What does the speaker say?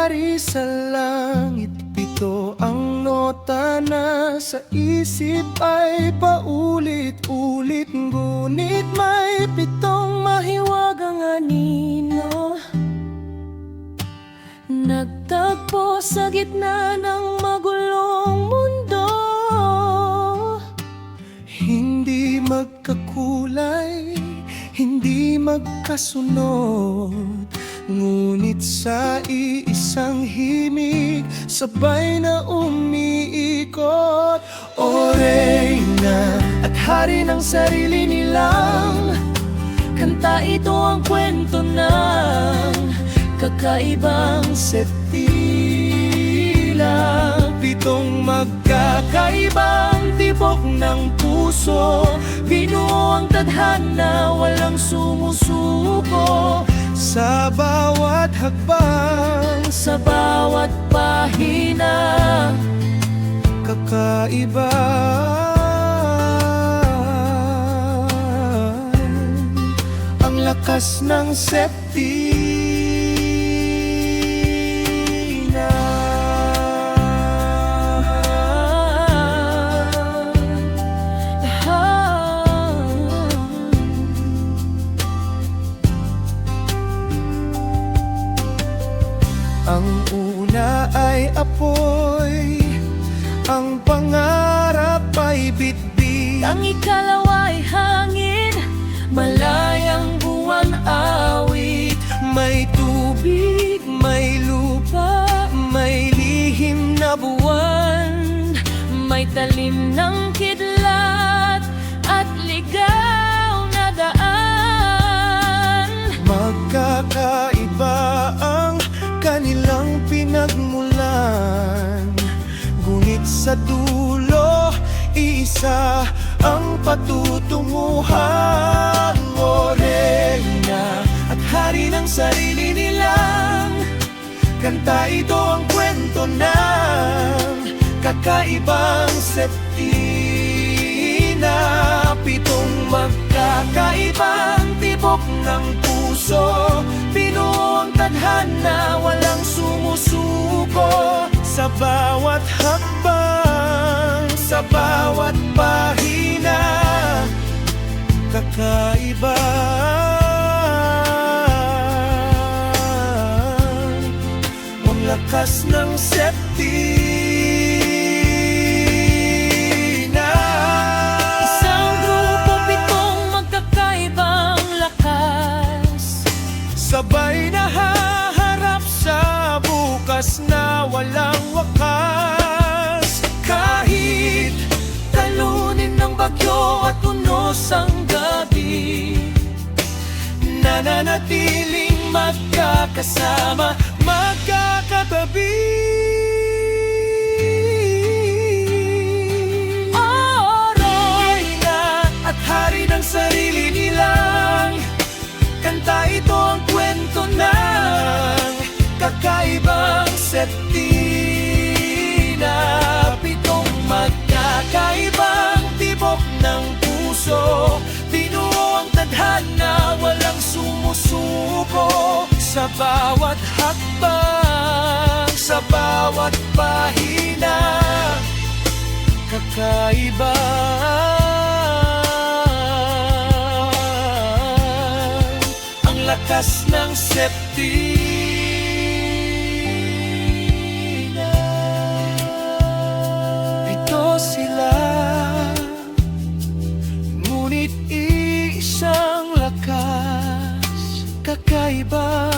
hari sa langit. Pito ang nota na sa isip ay paulit-ulit, ngunit may pitong mahiwagang anino. Nagtagpo sa gitna ng magulong mundo. Hindi magkakulay, hindi magkasunod, ngunit sa iisang himig sabay na umiikot. O Reyna at hari ng sarili nilang kanta, ito ang kwento ng kakaibang Septila. Pitong magkakaibang tibok ng puso, binuo ang tadhana, walang sumusuko. Sa bawat hakbang, sa bawat pahina, kakaiba. Ang lakas ng Septila. Ang una ay apoy, ang pangarap ay bitbit, ang ikalawa ay hangin, malayang buwan awit. may tubig, may lupa, may lihim na buwan, may talim ng kidlat at ligaw na daan. Magkakaiba ang kanilang pinagmulan, ngunit sa dulo, iisa ang patutunguhan. O Reyna at hari ng sarili nilang kanta, ito ang kwento ng kakaibang Septina. Pitong magkakaibang tibok ng puso, binuo ang tadhana, walang sumusuko. Sa bawat hakbang, sa bawat pahina, kakaiba. Ang lakas ng Septina. Isang grupo, pitong magkakaibang lakas, Sabay na haharap sa bukas na walang wakas. kahit talunin ng bagyo at unos ang gabi, Nananatiling magkakasama, magkakatabi. O Reyna at hari ng sarili nilang kanta, ito ang kwento ng kakaibang Septina. Pitong magkakaibang tibok ng puso, binuo ang tadhana, walang sumusuko. Sa bawat hakbang, sa bawat pahina, kakaiba. Ang lakas ng Septina. Pito sila, ngunit isang lakas, kakaiba.